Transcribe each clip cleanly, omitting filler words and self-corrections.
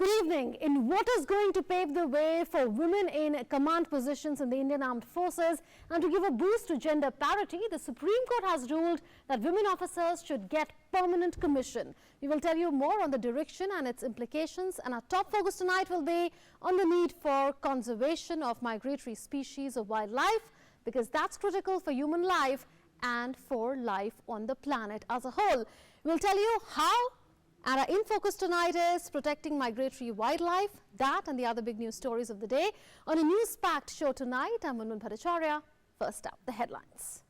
Good evening. In what is going to pave the way for women in command positions in the Indian Armed Forces and to give a boost to gender parity, the Supreme Court has ruled that women officers should get permanent commission. We will tell you more on the direction and its implications, and our top focus tonight will be on the need for conservation of migratory species of wildlife, because that's critical for human life and for life on the planet as a whole. We'll tell you how. And our in focus tonight is protecting migratory wildlife, that and the other big news stories of the day. On a news-packed show tonight, I'm Munmun Bhattacharya. First up, the headlines.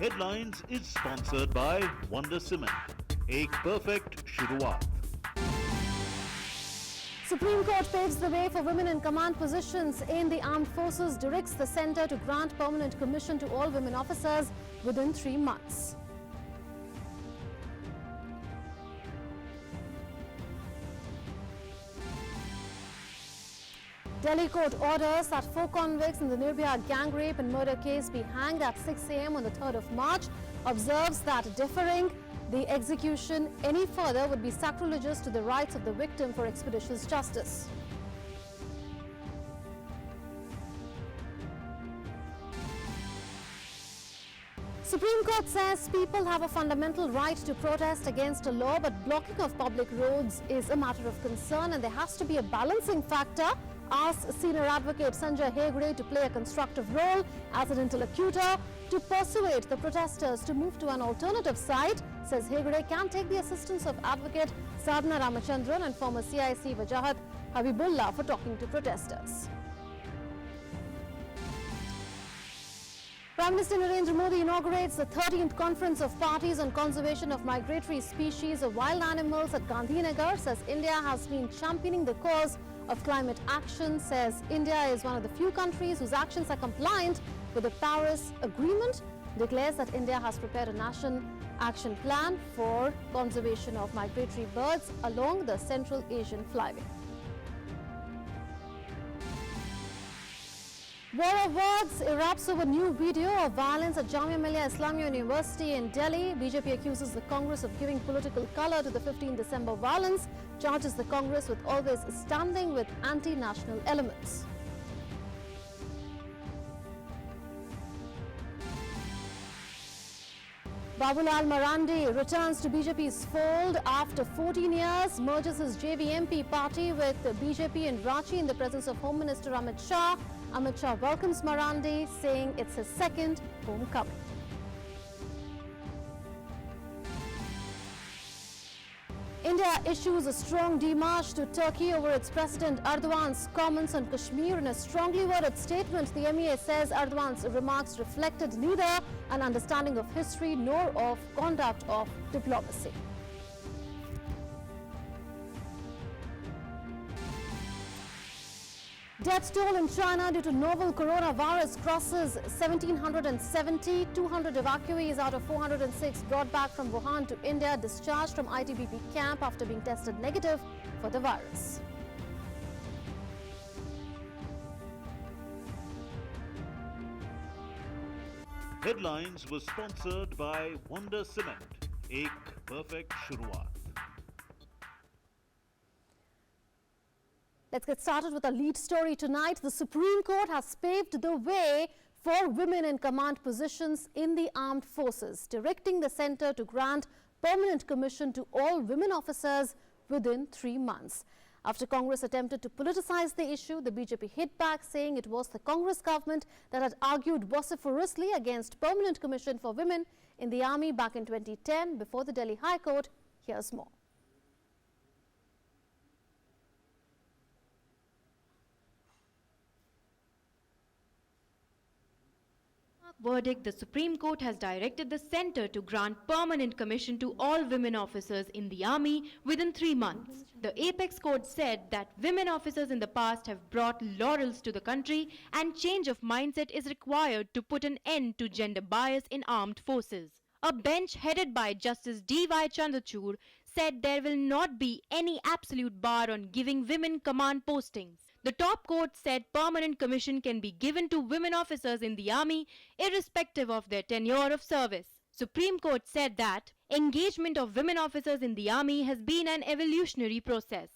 Headlines is sponsored by Wonder Cement. Ek perfect shuruaat. Supreme Court paves the way for women in command positions in the armed forces, directs the centre to grant permanent commission to all women officers within 3 months. Delhi court orders that 4 convicts in the Nirbhaya gang rape and murder case be hanged at 6 a.m. on the 3rd of March, observes that deferring the execution any further would be sacrilegious to the rights of the victim for expeditious justice. Supreme Court says people have a fundamental right to protest against a law, but blocking of public roads is a matter of concern and there has to be a balancing factor. Asks senior advocate Sanjay Hegde to play a constructive role as an interlocutor to persuade the protesters to move to an alternative site. Says Hegde can take the assistance of advocate Sadhana Ramachandran and former CIC Wajahat Habibullah for talking to protesters. Prime Minister Narendra Modi inaugurates the 13th Conference of Parties on Conservation of Migratory Species of Wild Animals at Gandhinagar. Says India has been championing the cause of climate action. Says India is one of the few countries whose actions are compliant with the Paris Agreement. Declares that India has prepared a national action plan for conservation of migratory birds along the Central Asian Flyway. War of words erupts over new video of violence at Jamia Millia Islamia University in Delhi. BJP accuses the Congress of giving political colour to the 15 December violence, charges the Congress with always standing with anti-national elements. Babulal Marandi returns to BJP's fold after 14 years, merges his JVMP party with BJP in Ranchi in the presence of Home Minister Amit Shah. Amit Shah welcomes Marandi, saying it's his second homecoming. India issues a strong démarche to Turkey over its President Erdogan's comments on Kashmir. In a strongly worded statement, the MEA says Erdogan's remarks reflected neither an understanding of history nor of conduct of diplomacy. Death toll in China due to novel coronavirus crosses 1,770. 200 evacuees out of 406 brought back from Wuhan to India, discharged from ITBP camp after being tested negative for the virus. Headlines was sponsored by Wonder Cement. Ek perfect shuruaat. Let's get started with our lead story tonight. The Supreme Court has paved the way for women in command positions in the armed forces, directing the centre to grant permanent commission to all women officers within 3 months. After Congress attempted to politicize the issue, the BJP hit back, saying it was the Congress government that had argued vociferously against permanent commission for women in the army back in 2010 before the Delhi High Court. Here's more. Verdict, the Supreme Court has directed the centre to grant permanent commission to all women officers in the army within 3 months. The apex court said that women officers in the past have brought laurels to the country and change of mindset is required to put an end to gender bias in armed forces. A bench headed by Justice D.Y. Chandrachud said there will not be any absolute bar on giving women command postings. The top court said permanent commission can be given to women officers in the army irrespective of their tenure of service. Supreme Court said that engagement of women officers in the army has been an evolutionary process.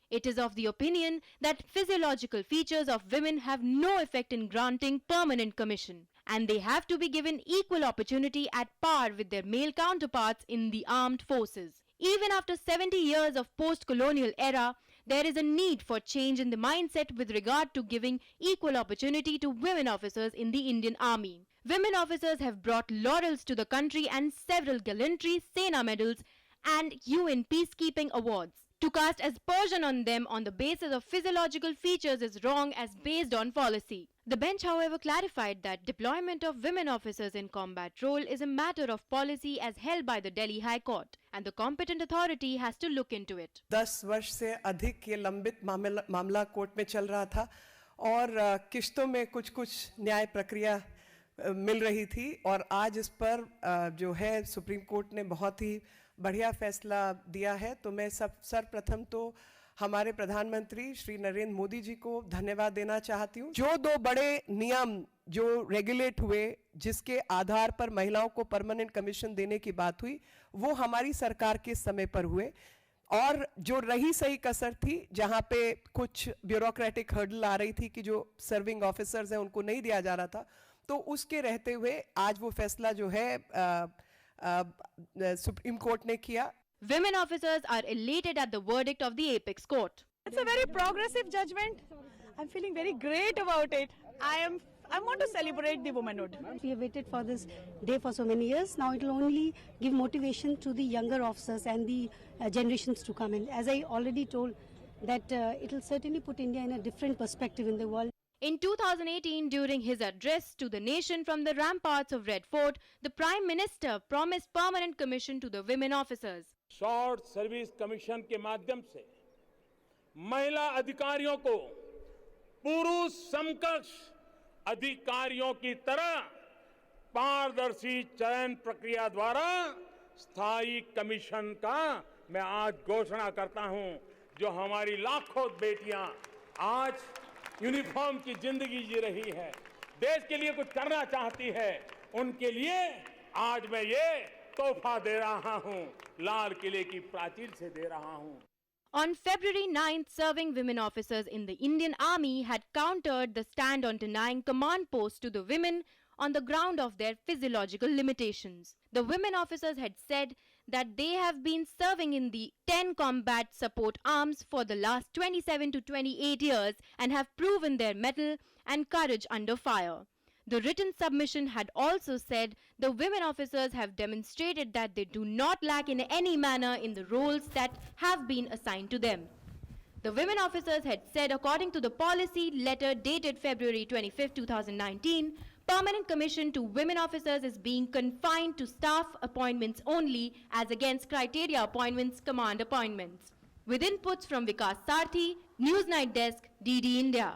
It is of the opinion that physiological features of women have no effect in granting permanent commission, and they have to be given equal opportunity at par with their male counterparts in the armed forces. Even after 70 years of post-colonial era, there is a need for change in the mindset with regard to giving equal opportunity to women officers in the Indian Army. Women officers have brought laurels to the country and several gallantry, Sena medals and UN peacekeeping awards. To cast aspersion on them on the basis of physiological features is wrong as based on policy. The bench, however, clarified that deployment of women officers in combat role is a matter of policy as held by the Delhi High Court, and the competent authority has to look into it. 10 वर्ष से अधिक ये लंबित मामला court में चल रहा था और किश्तों में कुछ न्याय प्रक्रिया मिल रही थी और आज इस पर जो है सुप्रीम कोर्ट ने बहुत ही बढ़िया फैसला दिया है। तो मैं सर्वप्रथम तो हमारे प्रधानमंत्री श्री नरेंद्र मोदी जी को धन्यवाद देना चाहती हूँ। जो 2 बड़े नियम जो रेगुलेट हुए, जिसके आधार पर महिलाओं को परमानेंट कमीशन देने की बात हुई, वो हमारी सरकार के समय पर हुए। और जो रही सही कसर थी, जहाँ पे कुछ ब्यूरोक्रेटिक हर्डल आ रही थी कि जो सर्विंग ऑफिसर्स हैं उनको नहीं दिया जा रहा था, तो उसके रहते हुए आज वो फैसला जो है सुप्रीम कोर्ट ने किया। Women officers are elated at the verdict of the apex court. It's a very progressive judgment. I'm feeling very great about it. I want to celebrate the womanhood. We have waited for this day for so many years. Now it will only give motivation to the younger officers and the generations to come. And as I already told, that it will certainly put India in a different perspective in the world. In 2018, during his address to the nation from the ramparts of Red Fort, the Prime Minister promised permanent commission to the women officers. Short service commission के माध्यम से महिला अधिकारियों को पुरुष समकक्ष अधिकारियों की तरह पारदर्शी चयन प्रक्रिया द्वारा स्थायी कमीशन का मैं आज घोषणा करता हूं। जो हमारी लाखों बेटियां आज यूनिफॉर्म की जिंदगी जी रही है, देश के लिए कुछ करना चाहती है, उनके लिए आज मैं ये तोहफा दे रहा हूं, लाल किले की प्राचीर से दे रहा हूं। On February 9th, serving women officers in the Indian Army had countered the stand on denying command posts to the women on the ground of their physiological limitations. The women officers had said that they have been serving in the 10 combat support arms for the last 27 to 28 years and have proven their mettle and courage under fire. The written submission had also said the women officers have demonstrated that they do not lack in any manner in the roles that have been assigned to them. The women officers had said, according to the policy letter dated February 25, 2019, permanent commission to women officers is being confined to staff appointments only as against criteria appointments, command appointments. With inputs from Vikas Sarthi, Newsnight Desk, DD India.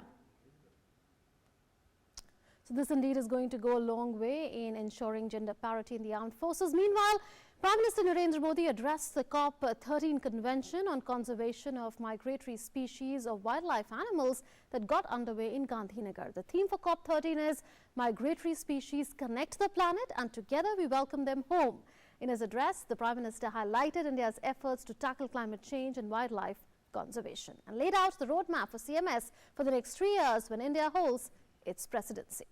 So this indeed is going to go a long way in ensuring gender parity in the armed forces. Meanwhile, Prime Minister Narendra Modi addressed the COP13 Convention on conservation of migratory species of wildlife animals that got underway in Gandhinagar. The theme for COP13 is Migratory Species Connect the Planet and Together We Welcome Them Home. In his address, the Prime Minister highlighted India's efforts to tackle climate change and wildlife conservation and laid out the roadmap for CMS for the next 3 years when India holds its presidency.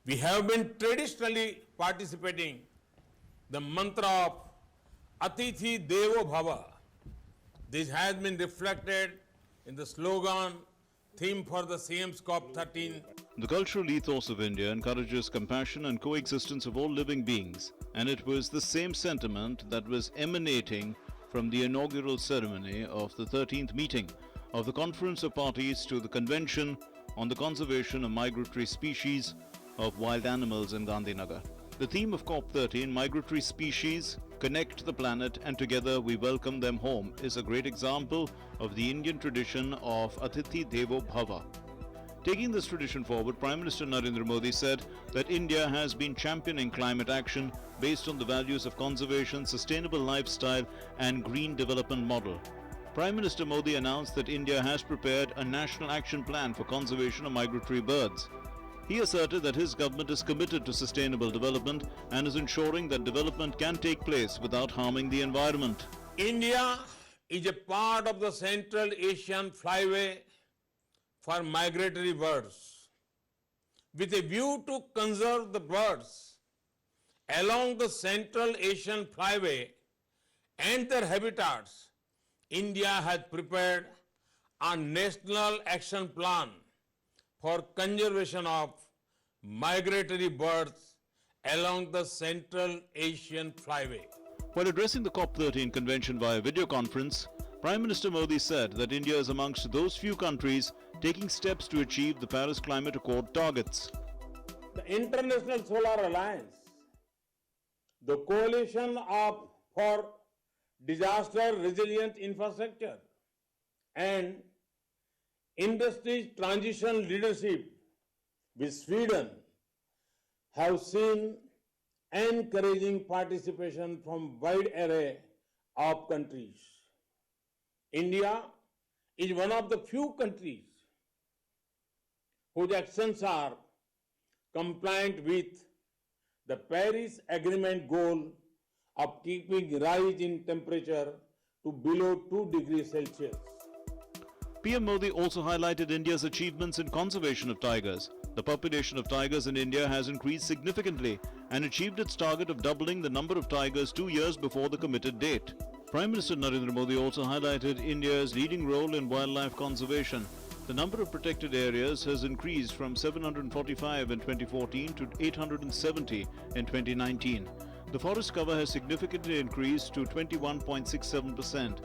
We have been traditionally participating the mantra of Atithi Devo Bhava. This has been reflected in the slogan, theme for the CM's COP13. The cultural ethos of India encourages compassion and coexistence of all living beings, and it was the same sentiment that was emanating from the inaugural ceremony of the 13th meeting of the Conference of Parties to the Convention on the Conservation of Migratory Species of Wild Animals in Gandhinagar. The theme of COP13, Migratory Species, Connect the Planet and Together We Welcome Them Home, is a great example of the Indian tradition of Atithi Devo Bhava. Taking this tradition forward, Prime Minister Narendra Modi said that India has been championing climate action based on the values of conservation, sustainable lifestyle and green development model. Prime Minister Modi announced that India has prepared a national action plan for conservation of migratory birds. He asserted that his government is committed to sustainable development and is ensuring that development can take place without harming the environment. India is a part of the Central Asian Flyway for migratory birds. With a view to conserve the birds along the Central Asian Flyway and their habitats, India has prepared a national action plan for conservation of migratory birds along the Central Asian Flyway. While addressing the COP13 Convention via video conference, Prime Minister Modi said that India is amongst those few countries taking steps to achieve the Paris Climate Accord targets. The International Solar Alliance, the Coalition for Disaster Resilient Infrastructure, and Industry Transition Leadership with Sweden have seen encouraging participation from wide array of countries. India is one of the few countries whose actions are compliant with the Paris Agreement goal of keeping rise in temperature to below 2 degrees Celsius. PM Modi also highlighted India's achievements in conservation of tigers. The population of tigers in India has increased significantly and achieved its target of doubling the number of tigers 2 years before the committed date. Prime Minister Narendra Modi also highlighted India's leading role in wildlife conservation. The number of protected areas has increased from 745 in 2014 to 870 in 2019. The forest cover has significantly increased to 21.67%.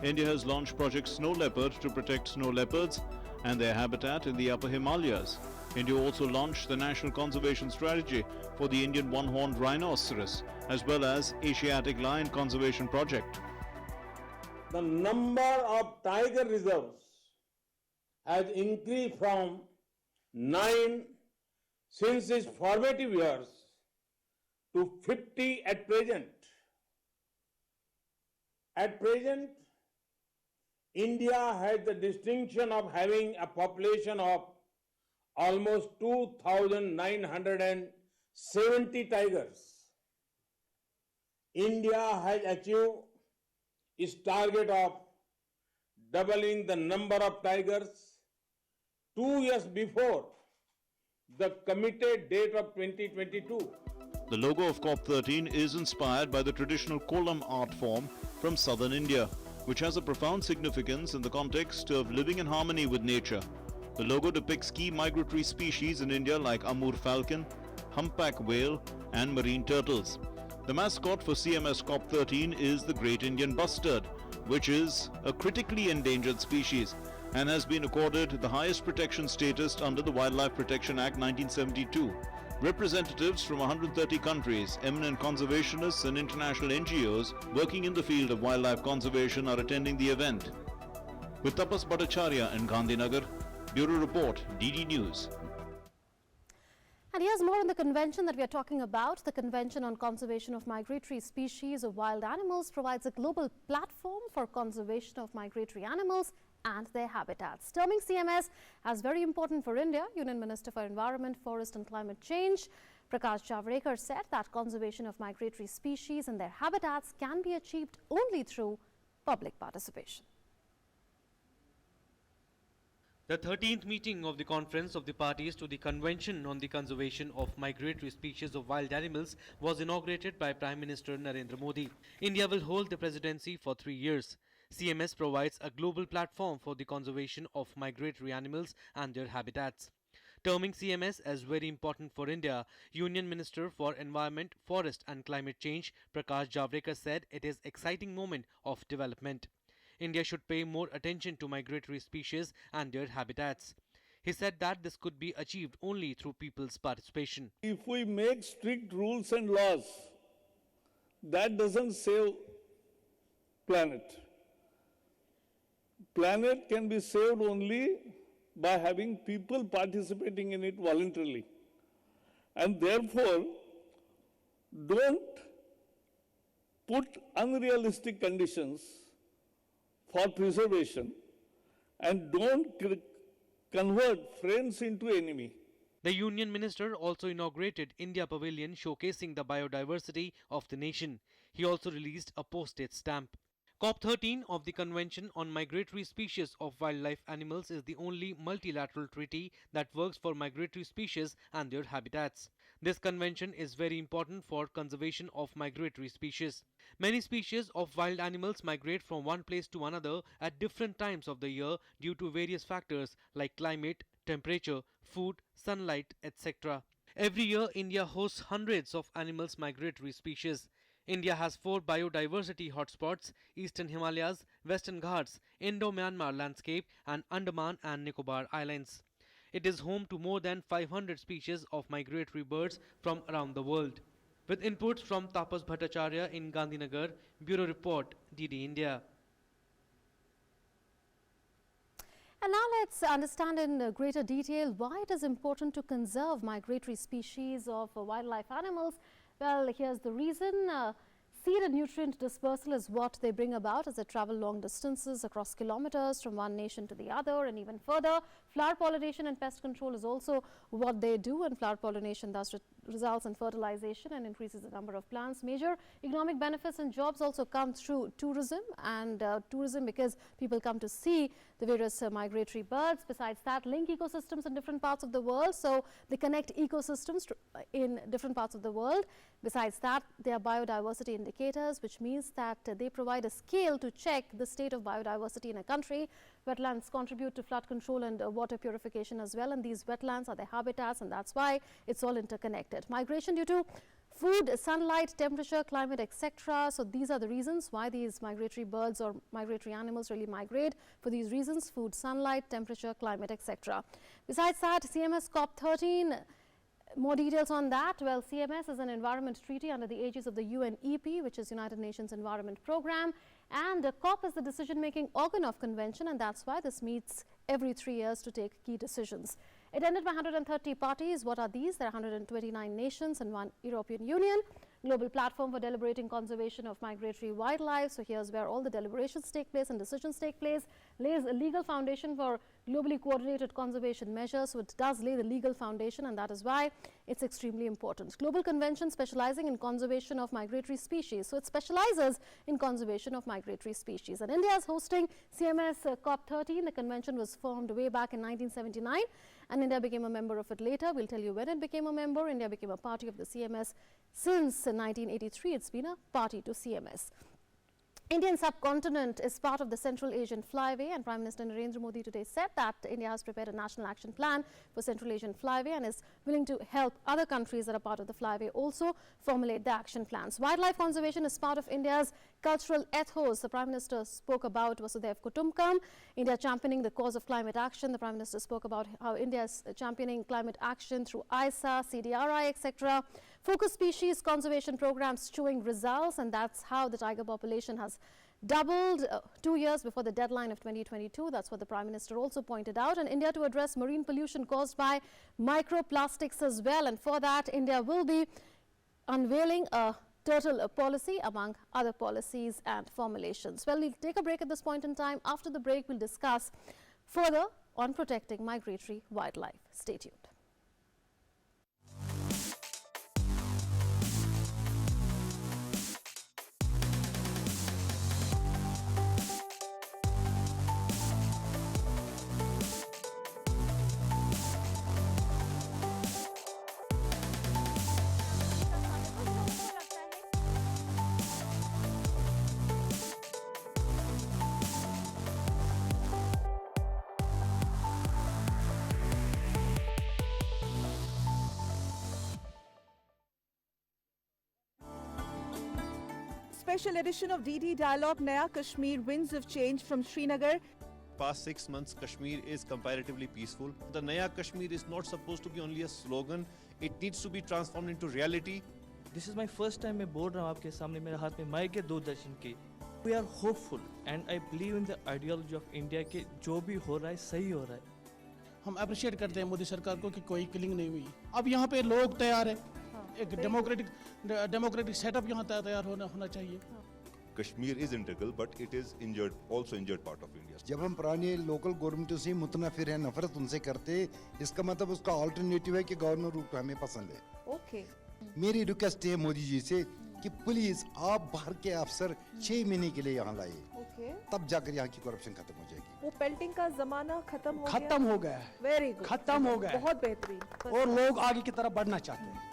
India has launched Project Snow Leopard to protect snow leopards and their habitat in the upper Himalayas. India also launched the National Conservation Strategy for the Indian one-horned rhinoceros, as well as Asiatic Lion Conservation Project. The number of tiger reserves has increased from 9 since its formative years to 50 at present. At present, India has the distinction of having a population of almost 2,970 tigers. India has achieved its target of doubling the number of tigers 2 years before the committed date of 2022. The logo of COP13 is inspired by the traditional kolam art form from southern India, which has a profound significance in the context of living in harmony with nature. The logo depicts key migratory species in India like Amur falcon, humpback whale, and marine turtles. The mascot for CMS COP13 is the Great Indian Bustard, which is a critically endangered species and has been accorded the highest protection status under the Wildlife Protection Act 1972. Representatives from 130 countries, eminent conservationists and international NGOs working in the field of wildlife conservation are attending the event. With Tapas Bhattacharya in Gandhinagar, Bureau Report, DD News. And here's more on the convention that we are talking about. The Convention on Conservation of Migratory Species of Wild Animals provides a global platform for conservation of migratory animals and their habitats. Terming CMS as very important for India, Union Minister for Environment, Forest and Climate Change, Prakash Javadekar, said that conservation of migratory species and their habitats can be achieved only through public participation. The 13th meeting of the Conference of the Parties to the Convention on the Conservation of Migratory Species of Wild Animals was inaugurated by Prime Minister Narendra Modi. India will hold the presidency for 3 years. CMS provides a global platform for the conservation of migratory animals and their habitats. Terming CMS as very important for India, Union Minister for Environment, Forest and Climate Change, Prakash Javadekar, said it is an exciting moment of development. India should pay more attention to migratory species and their habitats. He said that this could be achieved only through people's participation. If we make strict rules and laws, that doesn't save planet. Planet can be saved only by having people participating in it voluntarily. And therefore, don't put unrealistic conditions for preservation and don't convert friends into enemy. The Union Minister also inaugurated India Pavilion showcasing the biodiversity of the nation. He also released a postage stamp. COP13 of the Convention on Migratory Species of Wildlife Animals is the only multilateral treaty that works for migratory species and their habitats. This convention is very important for conservation of migratory species. Many species of wild animals migrate from one place to another at different times of the year due to various factors like climate, temperature, food, sunlight, etc. Every year, India hosts hundreds of animals' migratory species. India has 4 biodiversity hotspots: Eastern Himalayas, Western Ghats, Indo-Myanmar landscape and Andaman and Nicobar Islands. It is home to more than 500 species of migratory birds from around the world. With inputs from Tapas Bhattacharya in Gandhinagar, Bureau Report, DD India. And now let's understand in greater detail why it is important to conserve migratory species of wildlife animals. Well, here's the reason. Seed and nutrient dispersal is what they bring about as they travel long distances across kilometers from one nation to the other and even further. Flower pollination and pest control is also what they do, and flower pollination thus results in fertilization and increases the number of plants. Major economic benefits and jobs also come through tourism, and tourism because people come to see the various migratory birds. Besides that, link ecosystems in different parts of the world, so they connect ecosystems in different parts of the world. Besides that, they are biodiversity indicators, which means that they provide a scale to check the state of biodiversity in a country. Wetlands contribute to flood control and water purification as well, and these wetlands are their habitats, and that's why it's all interconnected. Migration due to food, sunlight, temperature, climate, etc. So these are the reasons why these migratory birds or migratory animals really migrate. For these reasons: food, sunlight, temperature, climate, etc. Besides that, CMS COP13. More details on that. Well, CMS is an environment treaty under the aegis of the UNEP, which is United Nations Environment Programme, and COP is the decision-making organ of convention, and that's why this meets every 3 years to take key decisions. Attended by 130 parties. What are these? There are 129 nations and 1 European Union. Global platform for deliberating conservation of migratory wildlife. So here's where all the deliberations take place and decisions take place. Lays a legal foundation for globally coordinated conservation measures. So it does lay the legal foundation, and that is why it's extremely important. Global convention specializing in conservation of migratory species. So it specializes in conservation of migratory species. And India is hosting CMS COP13. The convention was formed way back in 1979, and India became a member of it later. We'll tell you when it became a member. India became a party of the CMS since 1983. It's been a party to CMS. Indian subcontinent is part of the Central Asian Flyway, and Prime Minister Narendra Modi today said that India has prepared a national action plan for Central Asian Flyway and is willing to help other countries that are part of the Flyway also formulate the action plans. Wildlife conservation is part of India's cultural ethos. The Prime Minister spoke about Vasudev Kutumbakam, India championing the cause of climate action. The Prime Minister spoke about how India is championing climate action through ISA, CDRI, etc. Focus species conservation programs showing results, and that's how the tiger population has doubled 2 years before the deadline of 2022. That's what the Prime Minister also pointed out. And India to address marine pollution caused by microplastics as well. And for that, India will be unveiling a turtle policy among other policies and formulations. Well, we'll take a break at this point in time. After the break, we'll discuss further on protecting migratory wildlife. Stay tuned. Special edition of DD Dialogue Naya Kashmir, Winds of Change from Srinagar. Past 6 months, Kashmir is comparatively peaceful. The Naya Kashmir is not supposed to be only a slogan. It needs to be transformed into reality. This is my first time मैं बोल रहा हूँ आपके सामने, मेरे हाथ में mic है 2 दर्जन के. We are hopeful and I believe in the ideology of India कि जो भी हो रहा है सही हो रहा है. हम अप्रिशिएट करते हैं मोदी सरकार को कि कोई किलिंग नहीं हुई. अब यहाँ पे लोग तैयार है, एक डेमोक्रेटिक सेटअप यहाँ तैयार होना चाहिए. Kashmir is integral, but it is injured, also injured part of India. जब हम पुराने लोकल गवर्नमेंटों से मुतनफिर हैं, नफरत उनसे करते, इसका मतलब उसका अल्टरनेटिव है कि गवर्नर रूट हमें पसंद है. Okay. मेरी रिक्वेस्ट है मोदी जी से कि प्लीज आप बाहर के अफसर 6 महीने के लिए यहाँ लाइए. Okay. तब जाकर यहाँ की करप्शन खत्म हो जाएगी. वो पेल्टिंग का जमाना खत्म हो गया. खत्म हो गया. Very good. खत्म हो गया. बहुत बेहतरीन. और लोग आगे की तरफ बढ़ना चाहते हैं.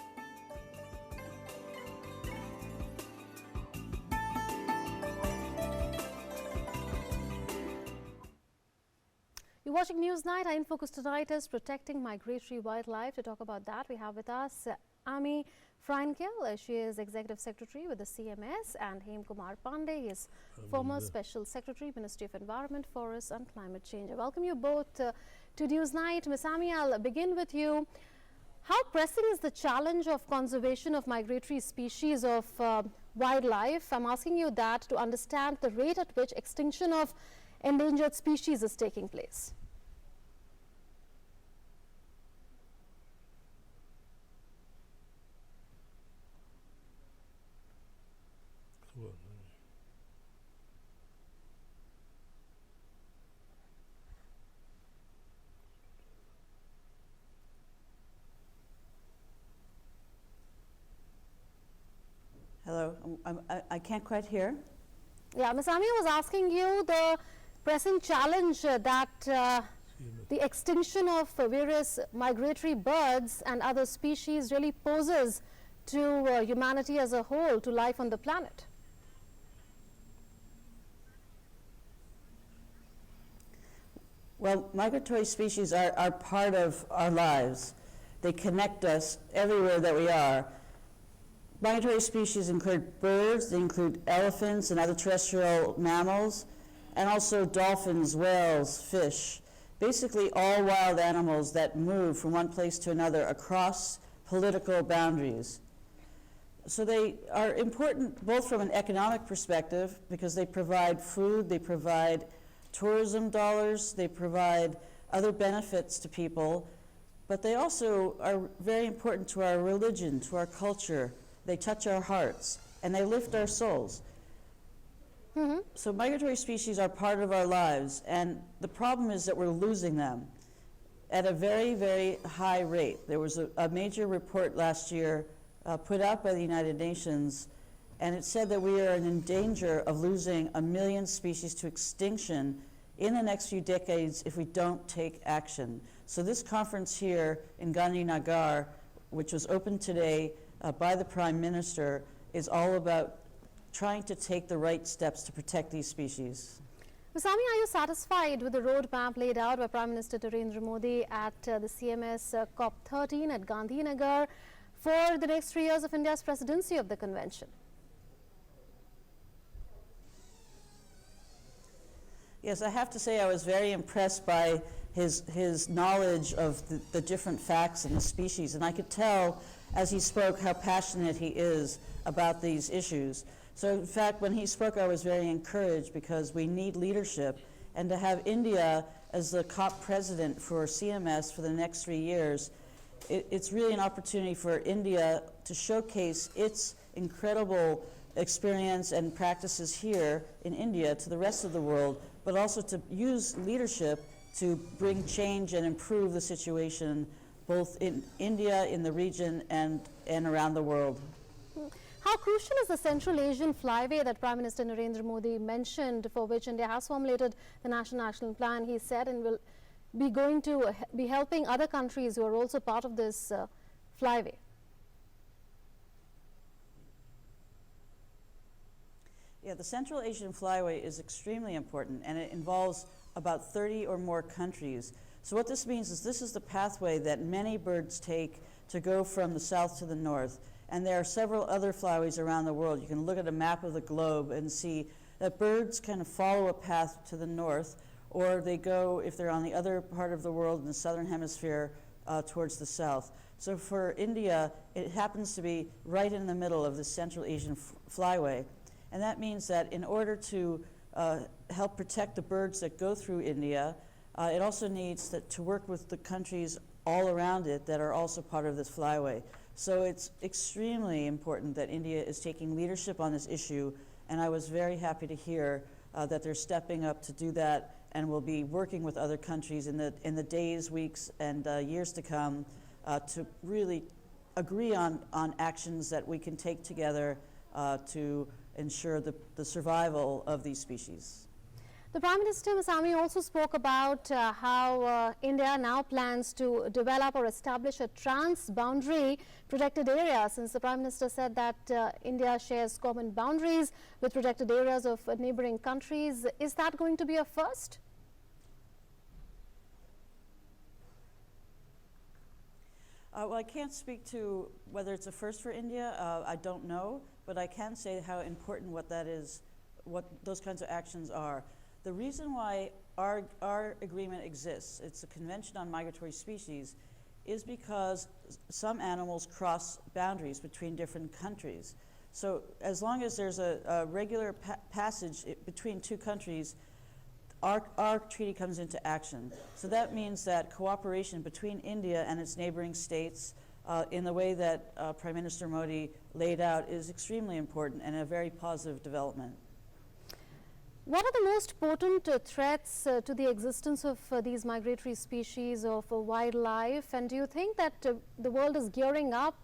You're watching News Night. Our in focus tonight is protecting migratory wildlife. To talk about that, we have with us Ami Frankel. She is Executive Secretary with the CMS, and Hem Kumar Pandey is former Special Secretary, Ministry of Environment, Forests and Climate Change. I welcome you both to News Night. Ms. Ami, I'll begin with you. How pressing is the challenge of conservation of migratory species of wildlife? I'm asking you that to understand the rate at which extinction of endangered species is taking place. Hello, I can't quite hear. Yeah, Ms. Ami was asking you the pressing challenge that the extinction of various migratory birds and other species really poses to humanity as a whole, to life on the planet. Well, migratory species are part of our lives. They connect us everywhere that we are. Migratory species include birds, they include elephants and other terrestrial mammals, and also dolphins, whales, fish. Basically all wild animals that move from one place to another across political boundaries. So they are important both from an economic perspective because they provide food, they provide tourism dollars, they provide other benefits to people, but they also are very important to our religion, to our culture. They touch our hearts and they lift our souls. So migratory species are part of our lives, and the problem is that we're losing them at a very, very high rate. There was a major report last year put out by the United Nations, and it said that we are in danger of losing 1 million species to extinction in the next few decades if we don't take action. So this conference here in Gandhinagar, which was opened today by the Prime Minister, is all about trying to take the right steps to protect these species. Ms. Ami, are you satisfied with the roadmap laid out by Prime Minister Narendra Modi at the CMS COP13 at Gandhinagar for the next 3 years of India's presidency of the convention? Yes, I have to say I was very impressed by his knowledge of the different facts and the species, and I could tell as he spoke how passionate he is about these issues. So in fact, when he spoke, I was very encouraged because we need leadership, and to have India as the COP president for CMS for the next 3 years, it's really an opportunity for India to showcase its incredible experience and practices here in India to the rest of the world, but also to use leadership to bring change and improve the situation both in India, in the region, and around the world. How crucial is the Central Asian Flyway that Prime Minister Narendra Modi mentioned, for which India has formulated the National Action Plan, he said, and will be going to be helping other countries who are also part of this Flyway? Yeah, the Central Asian Flyway is extremely important, and it involves about 30 or more countries. So what this means is this is the pathway that many birds take to go from the south to the north. And there are several other flyways around the world. You can look at a map of the globe and see that birds kind of follow a path to the north, or they go, if they're on the other part of the world in the southern hemisphere, towards the south. So for India, it happens to be right in the middle of the Central Asian Flyway. And that means that in order to help protect the birds that go through India, it also needs to work with the countries all around it that are also part of this flyway. So it's extremely important that India is taking leadership on this issue And I was very happy to hear that they're stepping up to do that and will be working with other countries in the days, weeks, and years to come to really agree on actions that we can take together to ensure the survival of these species. The Prime Minister, Ms. Ami, also spoke about how India now plans to develop or establish a trans-boundary protected area, since the Prime Minister said that India shares common boundaries with protected areas of neighboring countries. Is that going to be a first? Well, I can't speak to whether it's a first for India. I don't know, but I can say how important what that is, what those kinds of actions are. The reason why our agreement exists, it's a Convention on Migratory Species, is because some animals cross boundaries between different countries. So as long as there's a regular passage between two countries, our treaty comes into action. So that means that cooperation between India and its neighboring states in the way that Prime Minister Modi laid out is extremely important and a very positive development. What are the most potent threats to the existence of these migratory species of wildlife, and do you think that the world is gearing up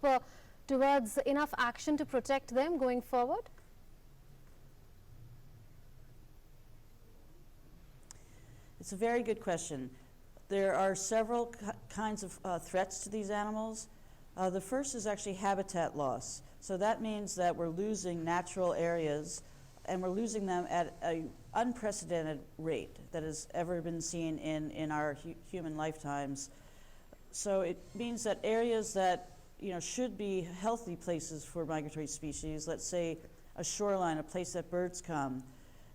towards enough action to protect them going forward? It's a very good question. There are several kinds of threats to these animals. The first is actually habitat loss. So that means that we're losing natural areas, and we're losing them at an unprecedented rate that has ever been seen in our human lifetimes. So it means that areas that should be healthy places for migratory species, let's say a shoreline, a place that birds come,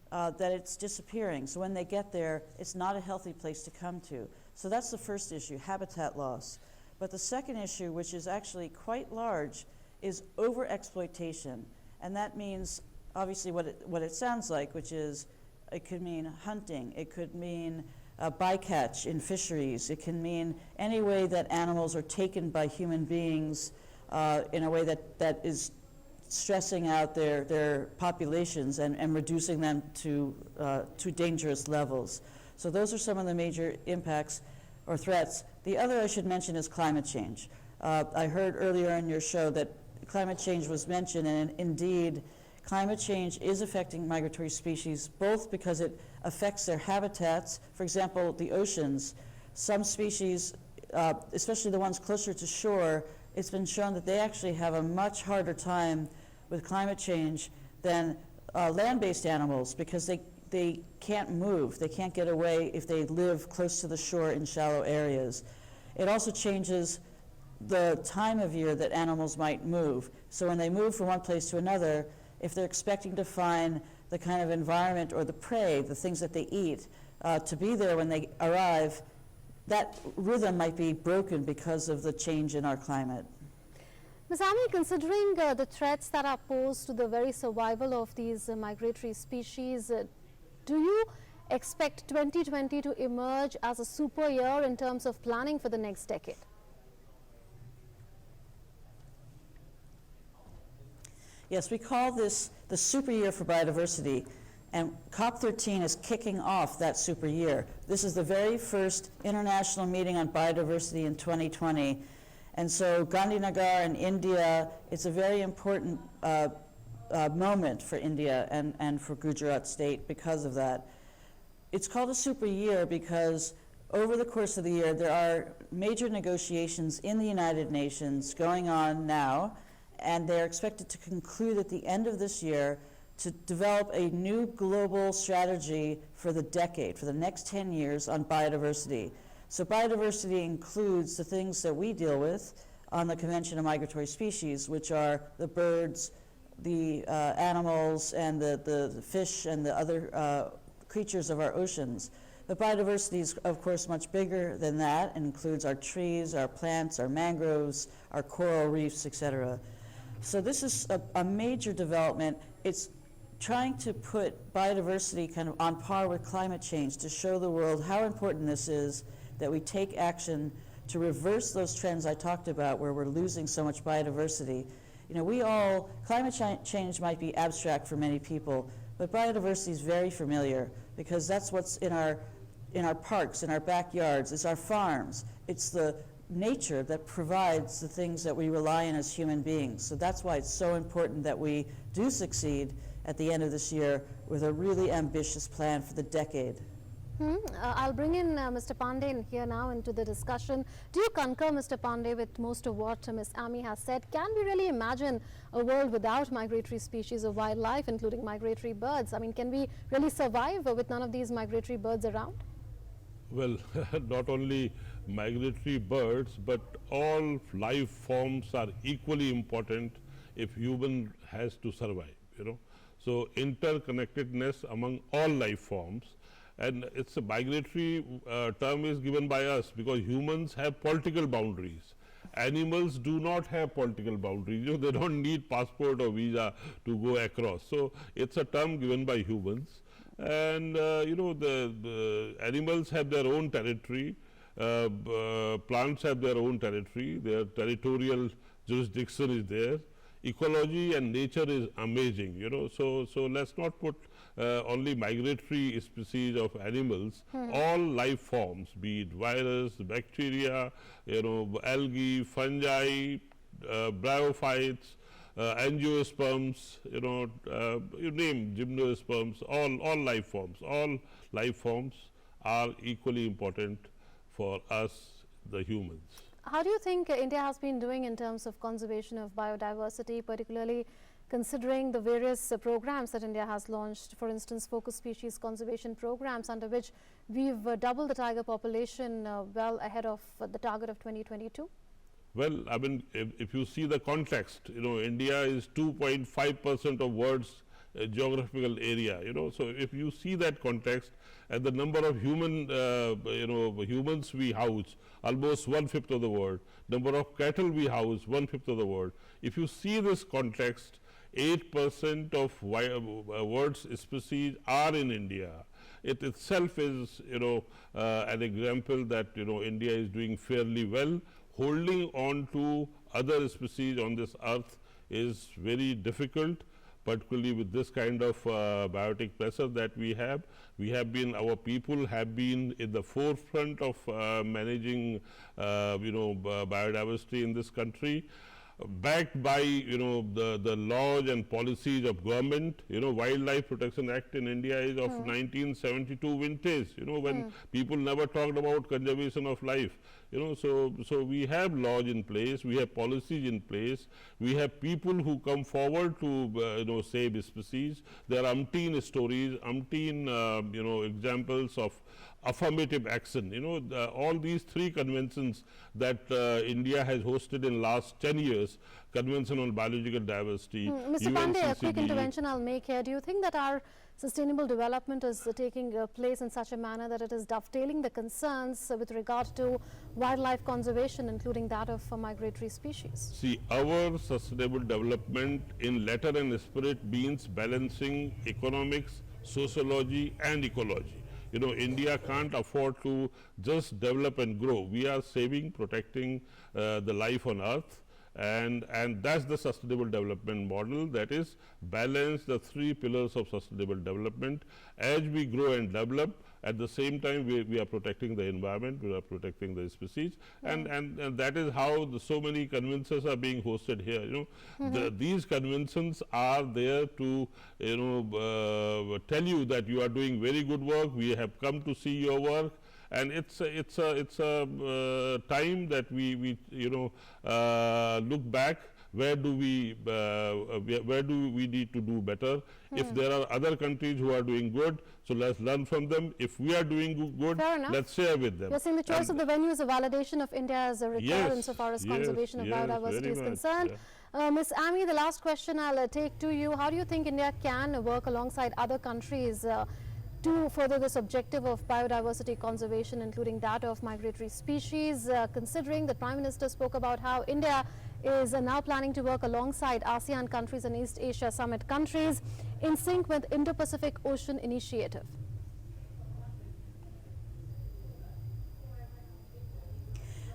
that it's disappearing. So when they get there, it's not a healthy place to come to. So that's the first issue, habitat loss. But the second issue, which is actually quite large, is overexploitation. And that means obviously what it sounds like, which is it could mean hunting, it could mean bycatch in fisheries, it can mean any way that animals are taken by human beings in a way that is stressing out their populations and reducing them to dangerous levels. So those are some of the major impacts or threats. The other I should mention is climate change. I heard earlier in your show that climate change was mentioned, and indeed climate change is affecting migratory species, both because it affects their habitats. For example, the oceans, some species, especially the ones closer to shore, it's been shown that they actually have a much harder time with climate change than land-based animals, because they can't move, they can't get away if they live close to the shore in shallow areas. It also changes the time of year that animals might move. So when they move from one place to another, if they're expecting to find the kind of environment or the prey, the things that they eat, to be there when they arrive, that rhythm might be broken because of the change in our climate. Ms. Ami, considering the threats that are posed to the very survival of these migratory species, do you expect 2020 to emerge as a super year in terms of planning for the next decade? Yes, we call this the super year for biodiversity, and COP13 is kicking off that super year. This is the very first international meeting on biodiversity in 2020, and so Gandhinagar in India, it's a very important moment for India and for Gujarat state because of that. It's called a super year because over the course of the year there are major negotiations in the United Nations going on now, and they're expected to conclude at the end of this year to develop a new global strategy for the decade, for the next 10 years on biodiversity. So biodiversity includes the things that we deal with on the Convention on Migratory Species, which are the birds, the animals, and the fish and the other creatures of our oceans. But biodiversity is, of course, much bigger than that. It includes our trees, our plants, our mangroves, our coral reefs, etc. So this is a major development. It's trying to put biodiversity kind of on par with climate change to show the world how important this is, that we take action to reverse those trends I talked about where we're losing so much biodiversity. You know, climate change might be abstract for many people, but biodiversity is very familiar because that's what's in our parks, in our backyards, it's our farms, it's the nature that provides the things that we rely on as human beings. So that's why it's so important that we do succeed at the end of this year with a really ambitious plan for the decade. I'll bring in Mr. Pandey in here now into the discussion. Do you concur, Mr. Pandey, with most of what Ms. Ami has said? Can we really imagine a world without migratory species of wildlife, including migratory birds? I mean, can we really survive with none of these migratory birds around? Well, not only migratory birds, but all life forms are equally important if human has to survive, you know. So interconnectedness among all life forms, and it's a migratory term is given by us because humans have political boundaries. Animals do not have political boundaries. You know, they don't need passport or visa to go across. So it's a term given by humans. And you know, the animals have their own territory, plants have their own territory, their territorial jurisdiction is there. Ecology and nature is amazing, you know, so let's not put only migratory species of animals, all life forms, be it virus, bacteria, you know, algae, fungi, bryophytes, angiosperms, you know, you name gymnosperms, all life forms are equally important for us, the humans. How do you think India has been doing in terms of conservation of biodiversity, particularly considering the various programs that India has launched, for instance, focus species conservation programs, under which we've doubled the tiger population well ahead of the target of 2022? Well, I mean, if you see the context, you know, India is 2.5% of world's geographical area, you know, so if you see that context and the number of humans we house, almost 1/5 of the world, number of cattle we house, 1/5 of the world. If you see this context, 8% of world's species are in India. It itself is, you know, an example that, you know, India is doing fairly well. Holding on to other species on this earth is very difficult, particularly with this kind of biotic pressure that we have. Our people have been in the forefront of managing, biodiversity in this country, backed by, you know, the laws and policies of government. You know, Wildlife Protection Act in India is of 1972 vintage, you know, when people never talked about conservation of life. You know, so we have laws in place, we have policies in place, we have people who come forward to save species. There are umpteen stories, umpteen examples of affirmative action. You know, all these three conventions that India has hosted in last 10 years, Convention on Biological Diversity, Mr. Pandey, a quick intervention I'll make here. Do you think that our sustainable development is taking place in such a manner that it is dovetailing the concerns with regard to wildlife conservation, including that of migratory species? See, our sustainable development in letter and spirit means balancing economics, sociology and ecology. You know, India can't afford to just develop and grow. We are saving, protecting the life on earth. And that's the sustainable development model, that is balance the three pillars of sustainable development. As we grow and develop, at the same time we are protecting the environment, we are protecting the species, and that is how so many conventions are being hosted here. You know, these conventions are there to, you know, tell you that you are doing very good work, we have come to see your work. And it's a time that we look back. Where do we need to do better? If there are other countries who are doing good, so let's learn from them. If we are doing good, let's share with them. You're saying the choice of the venue is a validation of India as a record insofar as conservation of biodiversity is concerned. Ms. Ami, the last question I'll take to you. How do you think India can work alongside other countries to further this objective of biodiversity conservation, including that of migratory species, considering the Prime Minister spoke about how India is now planning to work alongside ASEAN countries and East Asia Summit countries in sync with Indo-Pacific Ocean Initiative?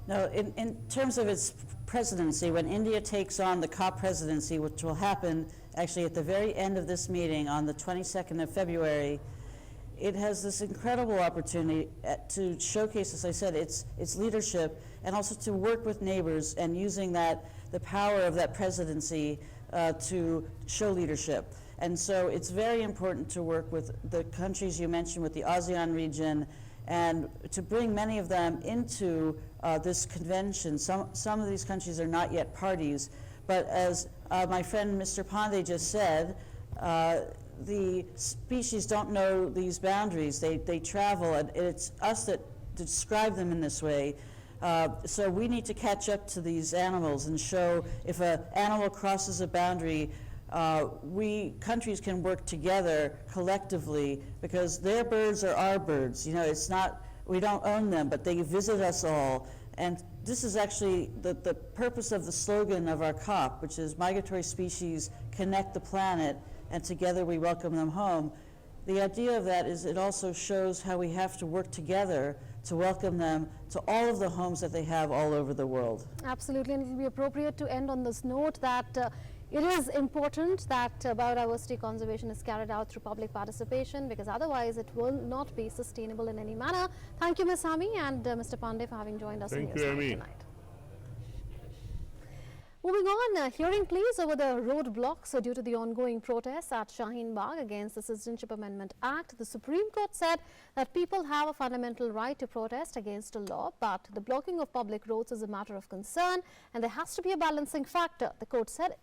No, in terms of its presidency, when India takes on the COP presidency, which will happen actually at the very end of this meeting on the 22nd of February, it has this incredible opportunity to showcase, as I said, its leadership, and also to work with neighbors and using the power of that presidency to show leadership. And so it's very important to work with the countries you mentioned, with the ASEAN region, and to bring many of them into this convention. Some of these countries are not yet parties, but as my friend Mr. Pandey just said, the species don't know these boundaries. They travel, and it's us that describe them in this way. So we need to catch up to these animals and show if an animal crosses a boundary, countries can work together collectively, because their birds are our birds. You know, it's not, we don't own them, but they visit us all. And this is actually the purpose of the slogan of our COP, which is Migratory Species Connect the Planet, and together we welcome them home. The idea of that is it also shows how we have to work together to welcome them to all of the homes that they have all over the world. Absolutely, and it will be appropriate to end on this note that it is important that biodiversity conservation is carried out through public participation, because otherwise it will not be sustainable in any manner. Thank you, Ms. Hami, and Mr. Pandey for having joined us in News Night tonight. Moving on, hearing please over the roadblocks due to the ongoing protests at Shaheen Bagh against the Citizenship Amendment Act. The Supreme Court said that people have a fundamental right to protest against a law, but the blocking of public roads is a matter of concern, and there has to be a balancing factor. The court said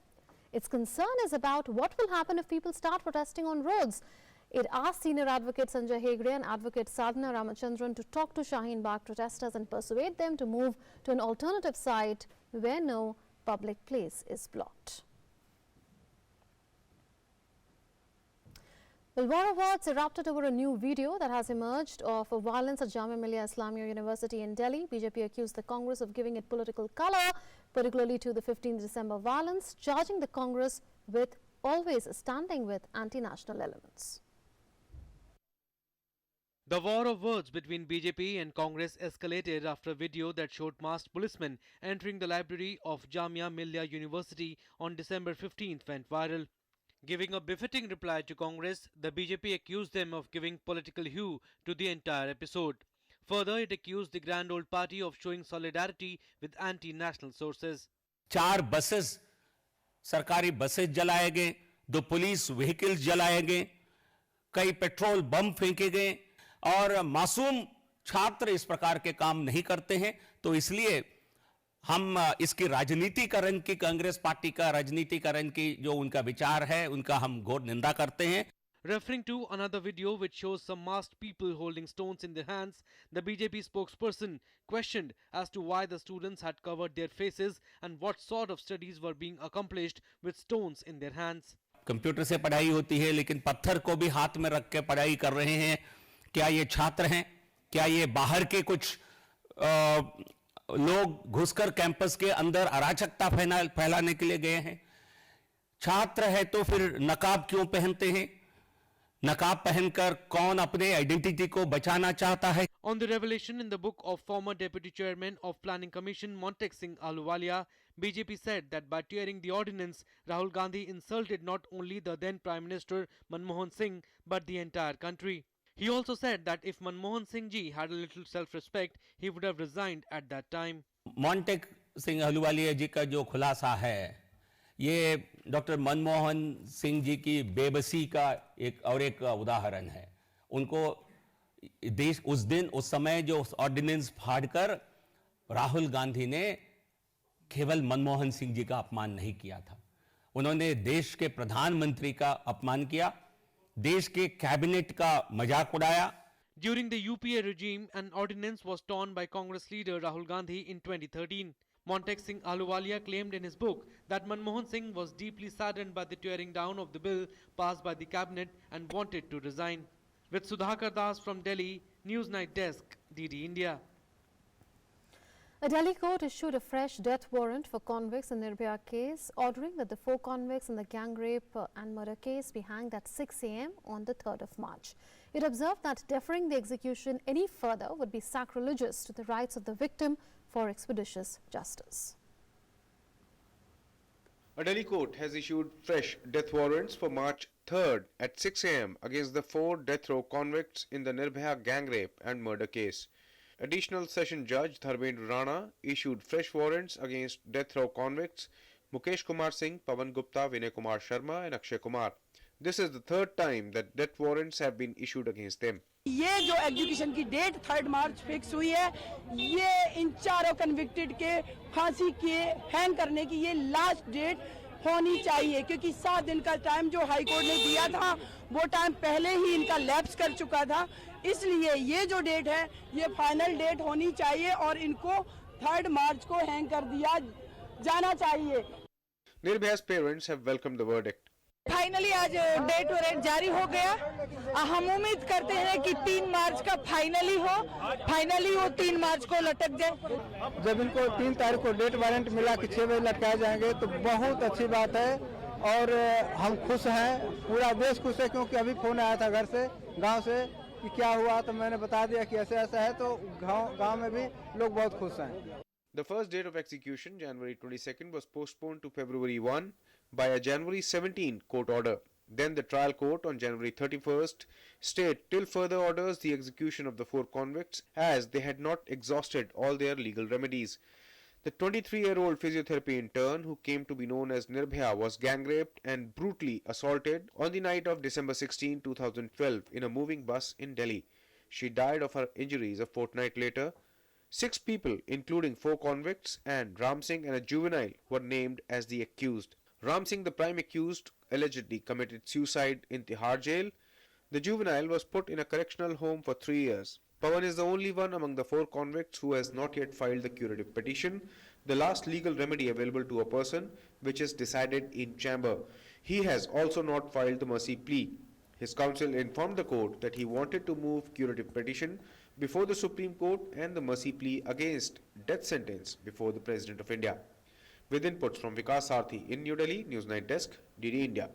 its concern is about what will happen if people start protesting on roads. It asked senior advocate Sanjay Hegde and advocate Sadhana Ramachandran to talk to Shaheen Bagh protesters and persuade them to move to an alternative site where no public place is blocked. Well, war of words erupted over a new video that has emerged of violence at Jamia Millia Islamia University in Delhi. BJP accused the Congress of giving it political colour, particularly to the 15th December violence, charging the Congress with always standing with anti-national elements. The war of words between BJP and Congress escalated after a video that showed masked policemen entering the library of Jamia Millia University on December 15th went viral. Giving a befitting reply to Congress, the BJP accused them of giving political hue to the entire episode. Further, it accused the grand old party of showing solidarity with anti-national sources. 4 buses, सरकारी buses जलाए गए, 2 police vehicles जलाए गए, कई petrol bomb फेंके गए, और मासूम छात्र इस प्रकार के काम नहीं करते हैं, तो इसलिए हम इसकी राजनीतिकरण की, कांग्रेस पार्टी का राजनीतिकरण की जो उनका विचार है, उनका हम घोर निंदा करते हैं. Referring to another video which shows some masked people holding stones in their hands, the BJP spokesperson questioned as to why the students had covered their faces and what sort of studies were being accomplished with stones in their hands. Computer से पढ़ाई होती है, लेकिन पत्थर को भी हाथ में रख के पढ़ाई कर रहे हैं. क्या ये छात्र हैं? क्या ये बाहर के कुछ लोग घुसकर कैंपस के अंदर अराजकता फैलाने के लिए गए हैं? छात्र है तो फिर नकाब क्यों पहनते हैं? नकाब पहनकर कौन अपने आइडेंटिटी को बचाना चाहता है? On the revelation in the book of former Deputy Chairman of Planning Commission Montek Singh Ahluwalia, BJP said that by tearing the ordinance, Rahul Gandhi insulted not only the then Prime Minister Manmohan Singh but the entire country. He also said that if Manmohan Singh ji had a little self-respect, he would have resigned at that time. Montek Singh Ahluwalia ji का जो खुलासा है, ये doctor Manmohan Singh ji की बेबसी का एक उदाहरण है. उनको देश उस समय जो ऑर्डिनेंस फाड़कर राहुल गांधी ने केवल मनमोहन सिंह जी का अपमान नहीं किया था, उन्होंने देश के प्रधानमंत्री का अपमान किया, देश के कैबिनेट का मजाक उड़ाया. During the UPA regime, an ordinance was torn by Congress leader Rahul Gandhi in 2013. Montek Singh Ahluwalia claimed in his book that Manmohan Singh was deeply saddened by the tearing down of the bill passed by the cabinet and wanted to resign. With Sudhakar Das from Delhi, News Night Desk, DD India. A Delhi court issued a fresh death warrant for convicts in Nirbhaya case, ordering that the 4 convicts in the gang rape and murder case be hanged at 6 a.m. on the 3rd of March. It observed that deferring the execution any further would be sacrilegious to the rights of the victim for expeditious justice. A Delhi court has issued fresh death warrants for March 3rd at 6 a.m. against the 4 death row convicts in the Nirbhaya gang rape and murder case. Additional Session Judge Dharmendra Rana issued fresh warrants against death row convicts Mukesh Kumar Singh, Pawan Gupta, Vinay Kumar Sharma and Akshay Kumar. This is the third time that death warrants have been issued against them. ये जो execution की date 3 मार्च fix हुई है, ये इन चारों convicted के फांसी के हैंग करने की ये लास्ट डेट होनी चाहिए, क्योंकि 7 दिन का टाइम जो हाई कोर्ट ने दिया था वो टाइम पहले ही इनका लैप्स कर चुका था। इसलिए ये जो डेट है ये फाइनल डेट होनी चाहिए और इनको 3 मार्च को हैंग कर दिया जाना चाहिए। Nirbhaya's parents have welcomed the verdict. Finally आज डेट वारंट जारी हो गया। हम उम्मीद करते हैं कि 3 मार्च का फाइनली वो 3 मार्च को लटक जाए। जब इनको 3 तारीख को डेट वारंट मिला कि 6 बजे लटकाए जाएंगे तो बहुत अच्छी बात है और हम खुश हैं, पूरा देश खुश है, क्योंकि अभी फोन आया था घर से, गांव से कि क्या हुआ, तो मैंने बता दिया कि ऐसा ऐसा है, तो गांव में भी लोग बहुत खुश हैं। The first date of execution, January 22nd, was postponed to February 1 by a January 17 court order. Then the trial court on January 31st stayed till further orders the execution of the 4 convicts as they had not exhausted all their legal remedies. The 23-year-old physiotherapy intern who came to be known as Nirbhaya was gang raped and brutally assaulted on the night of December 16, 2012 in a moving bus in Delhi. She died of her injuries a fortnight later. 6 people, including 4 convicts and Ram Singh and a juvenile, were named as the accused. Ram Singh, the prime accused, allegedly committed suicide in Tihar jail. The juvenile was put in a correctional home for 3 years. Pawan is the only one among the 4 convicts who has not yet filed the curative petition, the last legal remedy available to a person, which is decided in chamber. He has also not filed the mercy plea. His counsel informed the court that he wanted to move curative petition before the Supreme Court and the mercy plea against death sentence before the President of India. With inputs from Vikas Sarthi in New Delhi, News 9 Desk, DD India.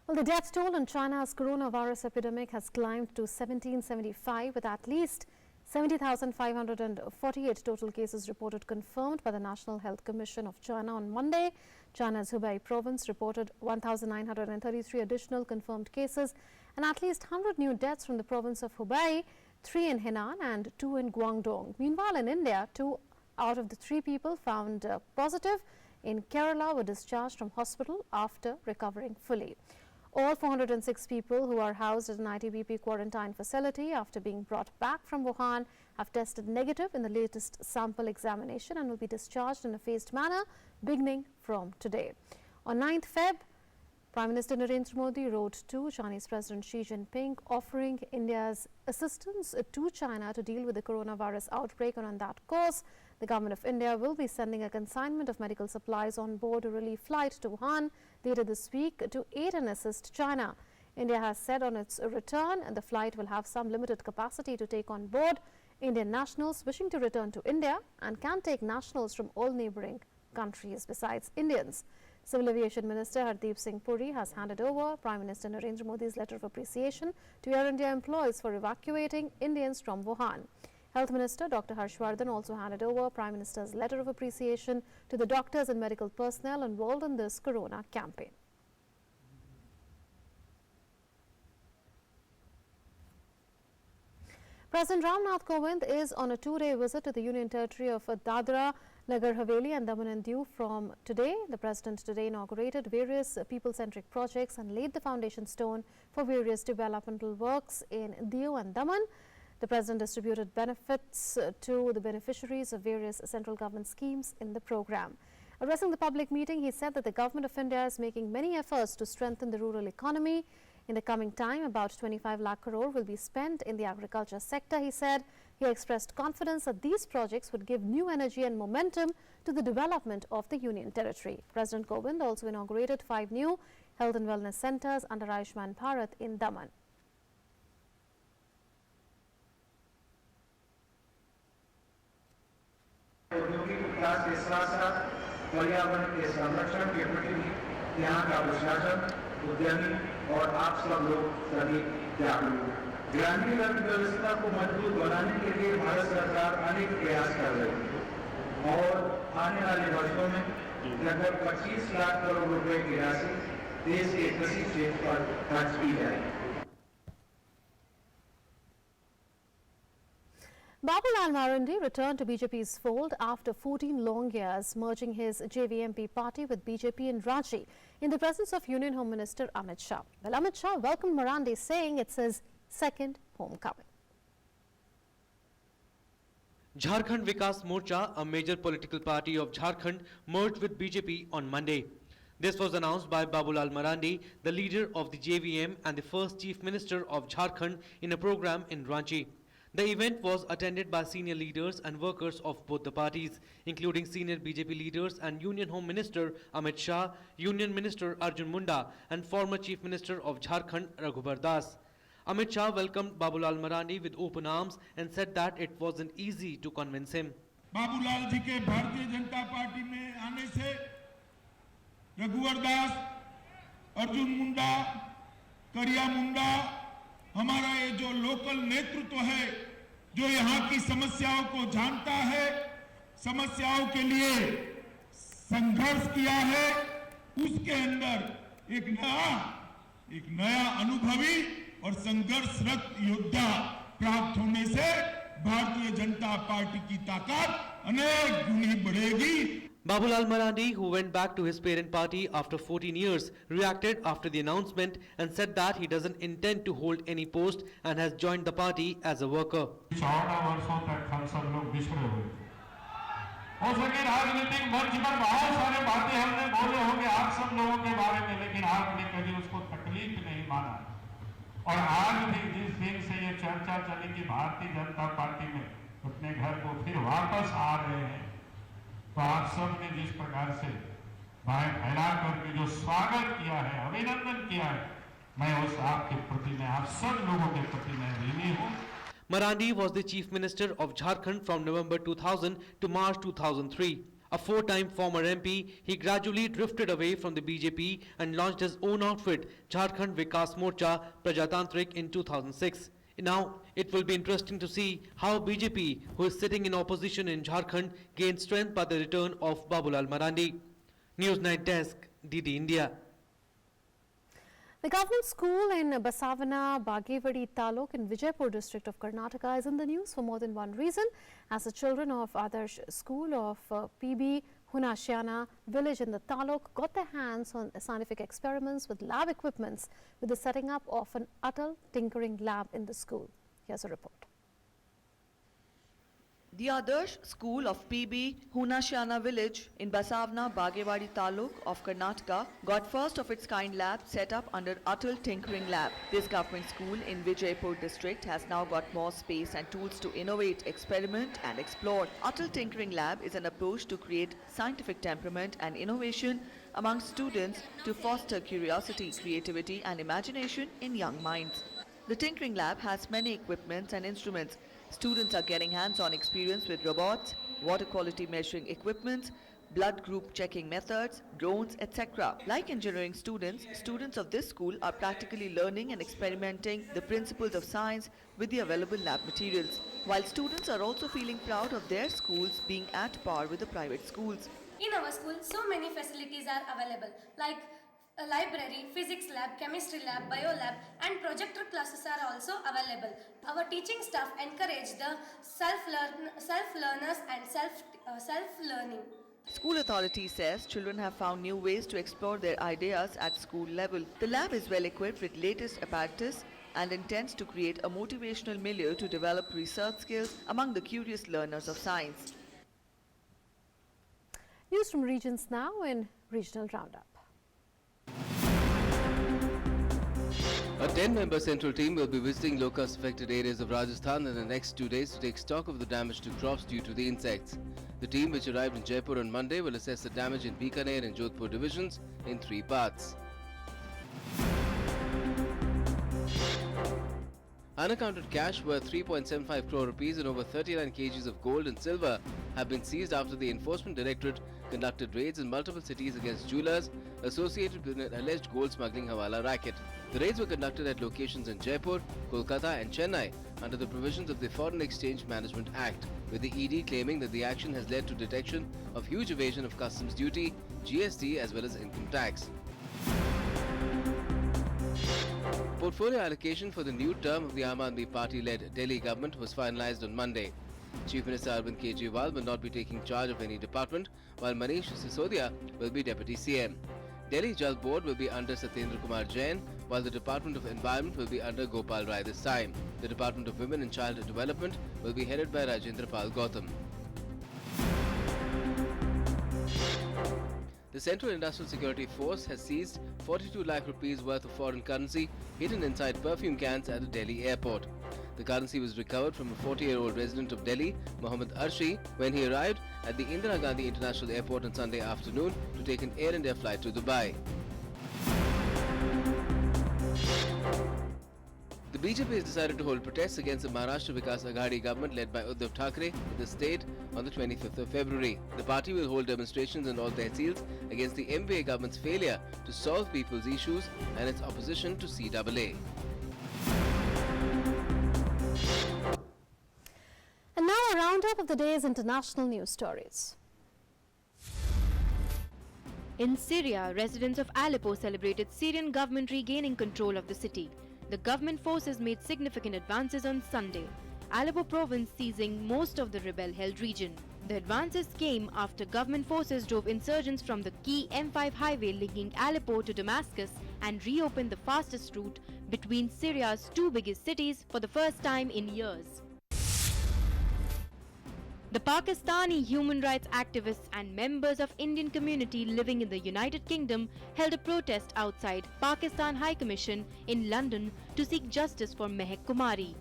Well, the death toll in China's coronavirus epidemic has climbed to 1775, with at least 70,548 total cases reported confirmed by the National Health Commission of China on Monday. China's Hubei province reported 1,933 additional confirmed cases and at least 100 new deaths from the province of Hubei, 3 in Henan and 2 in Guangdong. Meanwhile, in India, 2 out of the 3 people found positive in Kerala were discharged from hospital after recovering fully. All 406 people who are housed at an ITBP quarantine facility after being brought back from Wuhan have tested negative in the latest sample examination and will be discharged in a phased manner beginning from today. On 9th Feb, Prime Minister Narendra Modi wrote to Chinese President Xi Jinping offering India's assistance to China to deal with the coronavirus outbreak, and on that course, the Government of India will be sending a consignment of medical supplies on board a relief flight to Wuhan later this week to aid and assist China. India has said on its return the flight will have some limited capacity to take on board Indian nationals wishing to return to India and can take nationals from all neighbouring countries besides Indians. Civil Aviation Minister Hardeep Singh Puri has handed over Prime Minister Narendra Modi's letter of appreciation to Air India employees for evacuating Indians from Wuhan. Health Minister Dr. Harshvardhan also handed over Prime Minister's letter of appreciation to the doctors and medical personnel involved in this corona campaign. President Nath Kovind is on a 2-day visit to the Union Territory of Dadra, Nagar Haveli and Daman and Diu from today. The President today inaugurated various people-centric projects and laid the foundation stone for various developmental works in Diu and Daman. The President distributed benefits to the beneficiaries of various central government schemes in the program. Addressing the public meeting, he said that the Government of India is making many efforts to strengthen the rural economy. In the coming time, about 25 lakh crore will be spent in the agriculture sector, he said. He expressed confidence that these projects would give new energy and momentum to the development of the Union Territory. President Kovind also inaugurated 5 new health and wellness centers under Ayushman Bharat in Daman. औद्योगिक विकास के साथ साथ पर्यावरण के संरक्षण के प्रति भी यहाँ का प्रशासन, उद्यमी और आप सब लोग सभी जागरूक हैं। ग्रामीण अर्थव्यवस्था को मजबूत बनाने के लिए भारत सरकार अनेक प्रयास कर रही है और आने वाले वर्षों में लगभग 25 लाख करोड़ रुपए की राशि देश के कृषि क्षेत्र पर खर्च की जाएगी। Babulal Marandi returned to BJP's fold after 14 long years, merging his JVMP party with BJP in Ranchi in the presence of Union Home Minister Amit Shah. Well, Amit Shah welcomed Marandi, saying it's his second homecoming. Jharkhand Vikas Morcha, a major political party of Jharkhand, merged with BJP on Monday. This was announced by Babulal Marandi, the leader of the JVM and the first Chief Minister of Jharkhand, in a program in Ranchi. The event was attended by senior leaders and workers of both the parties, including senior BJP leaders and Union Home Minister Amit Shah, Union Minister Arjun Munda and former Chief Minister of Jharkhand Raghubar Das. Amit Shah welcomed Babulal Marandi with open arms and said that it wasn't easy to convince him. Babulal ji के Bharatiya Janata party में आने से रघुवर दास, अर्जुन मुंडा, करिया मुंडा, हमारा ये जो local नेतृत्व है, जो यहाँ की समस्याओं को जानता है, समस्याओं के लिए संघर्ष किया है, उसके अंदर एक नया अनुभवी और संघर्षरत योद्धा प्राप्त होने से भारतीय जनता पार्टी की ताकत अनेक गुनी बढ़ेगी। Babulal Marandi, who went back to his parent party after 14 years, reacted after the announcement and said that he doesn't intend to hold any post and has joined the party as a worker. 14 वर्षों तक हम सब लोग बिछड़े हुए हो सके राजनीतिक मंच पर बहुत सारे बातें हमने बोले होंगे आप सब लोगों के बारे में, लेकिन आपने कभी उसको तकलीफ नहीं माना। और आज भी जिस दिन से ये चर्चा चली कि भारतीय जनता पार्टी में अपने घर को फिर वापस आ रहे हैं, तो आप सब ने जिस प्रकार से बाहें फैला करके जो स्वागत किया है, अभिनंदन किया है, मैं उस आपके प्रति में, आप सब लोगों के प्रति मैं ऋणी हूँ। Marandi was the Chief Minister of Jharkhand from November 2000 to March 2003. A four-time former MP, he gradually drifted away from the BJP and launched his own outfit, Jharkhand Vikas Morcha Prajatantrik, in 2006. Now, it will be interesting to see how BJP, who is sitting in opposition in Jharkhand, gains strength by the return of Babulal Marandi. News Night Desk, DD India. The government school in Basavana, Bagewadi Taluk in Vijaypur district of Karnataka is in the news for more than one reason, as the children of Adarsh school of PB Hunashyana village in the taluk got their hands on scientific experiments with lab equipments with the setting up of an Atal tinkering lab in the school. Here's a report. The Adarsh school of PB Hunashyana village in Basavana, Bagewadi Taluk of Karnataka got first of its kind lab set up under Atal Tinkering Lab. This government school in Vijaypur district has now got more space and tools to innovate, experiment and explore. Atal Tinkering Lab is an approach to create scientific temperament and innovation among students to foster curiosity, creativity and imagination in young minds. The Tinkering Lab has many equipments and instruments. Students are getting hands-on experience with robots, water quality measuring equipments, blood group checking methods, drones, etc. Like engineering students, students of this school are practically learning and experimenting the principles of science with the available lab materials, while students are also feeling proud of their schools being at par with the private schools. In our school, so many facilities are available, like a library, physics lab, chemistry lab, bio lab and projector classes are also available. Our teaching staff encourage the self-learners and self-learning. School authority says children have found new ways to explore their ideas at school level. The lab is well equipped with latest apparatus and intends to create a motivational milieu to develop research skills among the curious learners of science. News from regions now in Regional Roundup. A 10-member central team will be visiting locust-affected areas of Rajasthan in the next 2 days to take stock of the damage to crops due to the insects. The team, which arrived in Jaipur on Monday, will assess the damage in Bikaner and Jodhpur divisions in 3 parts. Unaccounted cash worth 3.75 crore rupees and over 39 kgs of gold and silver have been seized after the Enforcement Directorate conducted raids in multiple cities against jewellers associated with an alleged gold smuggling hawala racket. The raids were conducted at locations in Jaipur, Kolkata and Chennai, under the provisions of the Foreign Exchange Management Act, with the ED claiming that the action has led to detection of huge evasion of customs duty, GST as well as income tax. Portfolio allocation for the new term of the Aam Aadmi Party-led Delhi government was finalized on Monday. Chief Minister Arvind Kejriwal will not be taking charge of any department, while Manish Sisodia will be Deputy CM. Delhi Jal Board will be under Satyendra Kumar Jain, while the Department of Environment will be under Gopal Rai this time. The Department of Women and Child Development will be headed by Rajendra Pal Gautam. The Central Industrial Security Force has seized 42 lakh rupees worth of foreign currency hidden inside perfume cans at the Delhi airport. The currency was recovered from a 40-year-old resident of Delhi, Mohammed Arshi, when he arrived at the Indira Gandhi International Airport on Sunday afternoon to take an Air India flight to Dubai. The BJP has decided to hold protests against the Maharashtra Vikas Aghadi government led by Uddhav Thackeray in the state on the 25th of February. The party will hold demonstrations in all tehsils against the MVA government's failure to solve people's issues and its opposition to CAA. And now a roundup of the day's international news stories. In Syria, residents of Aleppo celebrated Syrian government regaining control of the city. The government forces made significant advances on Sunday, Aleppo province seizing most of the rebel-held region. The advances came after government forces drove insurgents from the key M5 highway linking Aleppo to Damascus and reopened the fastest route between Syria's two biggest cities for the first time in years. The Pakistani human rights activists and members of Indian community living in the United Kingdom held a protest outside Pakistan High Commission in London to seek justice for Mehak Kumari.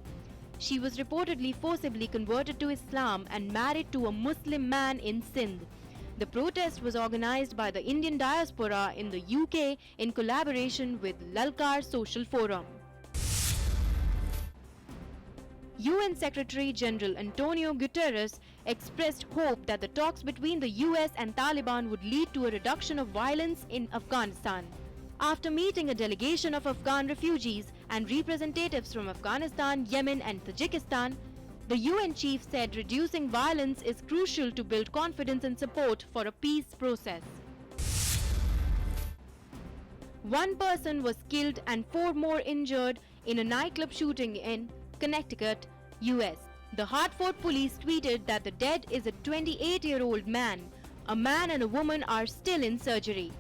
She was reportedly forcibly converted to Islam and married to a Muslim man in Sindh. The protest was organized by the Indian diaspora in the UK in collaboration with Lalkar Social Forum. UN Secretary General Antonio Guterres expressed hope that the talks between the US and Taliban would lead to a reduction of violence in Afghanistan. After meeting a delegation of Afghan refugees and representatives from Afghanistan, Yemen and Tajikistan, the UN chief said reducing violence is crucial to build confidence and support for a peace process. One person was killed and 4 more injured in a nightclub shooting in Connecticut, US. The Hartford police tweeted that the dead is a 28-year-old man. A man and a woman are still in surgery.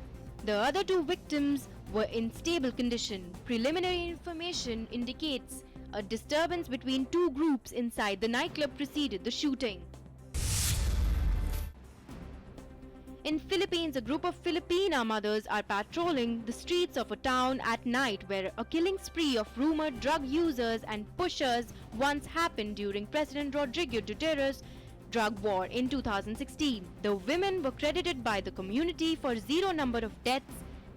The other 2 victims were in stable condition. Preliminary information indicates a disturbance between 2 groups inside the nightclub preceded the shooting. In Philippines, a group of Filipina mothers are patrolling the streets of a town at night where a killing spree of rumored drug users and pushers once happened during President Rodrigo Duterte's drug war in 2016. The women were credited by the community for 0 number of deaths.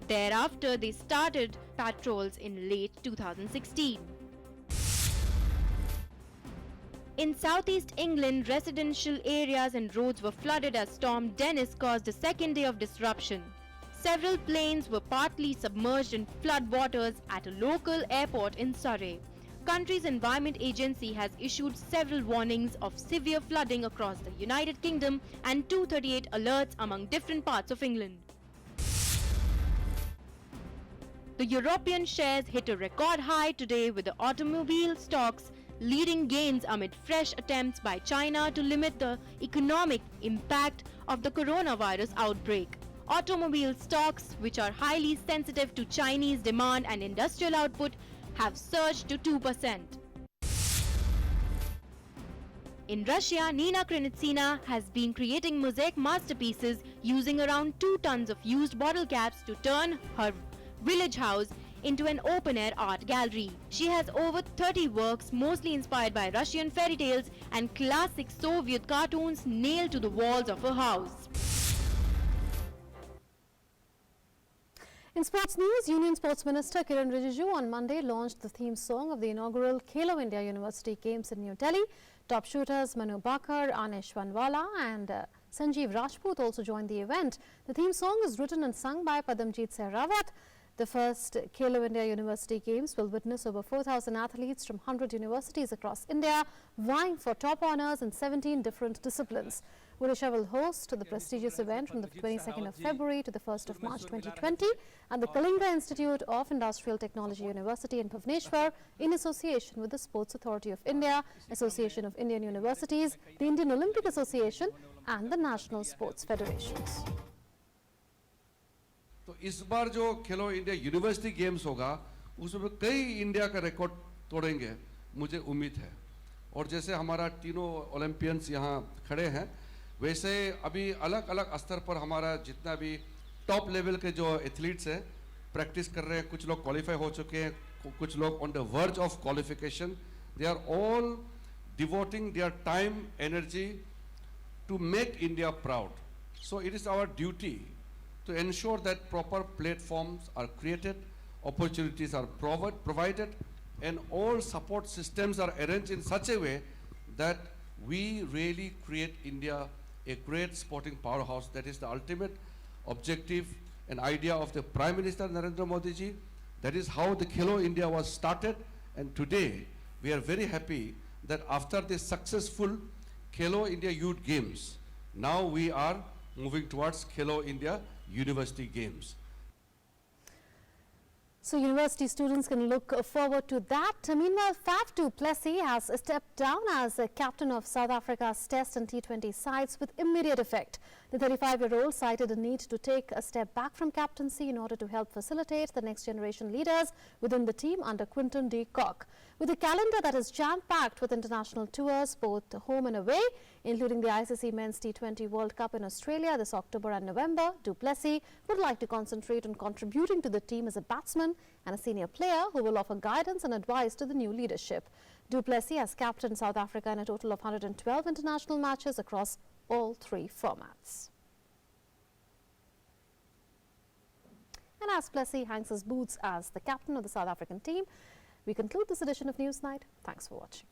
Thereafter, they started patrols in late 2016. In southeast England, residential areas and roads were flooded as Storm Dennis caused a second day of disruption. Several planes were partly submerged in flood waters at a local airport in Surrey. Country's Environment Agency has issued several warnings of severe flooding across the United Kingdom and 238 alerts among different parts of England. The European shares hit a record high today with the automobile stocks leading gains amid fresh attempts by China to limit the economic impact of the coronavirus outbreak. Automobile stocks, which are highly sensitive to Chinese demand and industrial output, have surged to 2%. In Russia, Nina Krenitsina has been creating mosaic masterpieces using around 2 tons of used bottle caps to turn her village house into an open-air art gallery. She has over 30 works, mostly inspired by Russian fairy tales and classic Soviet cartoons, nailed to the walls of her house. In sports news, Union Sports Minister Kiran Rijiju on Monday launched the theme song of the inaugural Khelo India University Games in New Delhi. Top shooters Manu Bakar, Anish Vanwala and Sanjeev Rajput also joined the event. The theme song is written and sung by Padamjeet Sehrawat. The first Khelo India University Games will witness over 4,000 athletes from 100 universities across India vying for top honours in 17 different disciplines. Odisha will host the prestigious event from the 22nd of February to the 1st of March 2020 at the Kalinga Institute of Industrial Technology University in Bhubaneswar in association with the Sports Authority of India, Association of Indian Universities, the Indian Olympic Association and the National Sports Federations. तो इस बार जो खेलो India university games होगा उसमें कई India का record तोड़ेंगे मुझे उम्मीद है और जैसे हमारा तीनों ओलंपियंस यहाँ खड़े हैं वैसे अभी अलग अलग स्तर पर हमारा जितना भी टॉप लेवल के जो एथलीट्स हैं प्रैक्टिस कर रहे हैं कुछ लोग क्वालिफाई हो चुके हैं कुछ लोग on the verge of qualification they are all devoting their time energy to make India proud so it is our duty to ensure that proper platforms are created, opportunities are provided, and all support systems are arranged in such a way that we really create India a great sporting powerhouse. That is the ultimate objective and idea of the Prime Minister Narendra Modi ji. That is how the Khelo India was started, and today we are very happy that after the successful Khelo India Youth Games, now we are moving towards Khelo India University Games. So university students can look forward to that. Meanwhile, Faf du Plessis has stepped down as a captain of South Africa's Test and T20 sides with immediate effect. The 35-year-old cited a need to take a step back from captaincy in order to help facilitate the next generation leaders within the team under Quinton de Kock. With a calendar that is jam-packed with international tours both home and away, including the ICC Men's T20 World Cup in Australia this October and November, du Plessis would like to concentrate on contributing to the team as a batsman and a senior player who will offer guidance and advice to the new leadership. Du Plessis has captained South Africa in a total of 112 international matches across all three formats. And as Plessis hangs his boots as the captain of the South African team, we conclude this edition of Newsnight. Thanks for watching.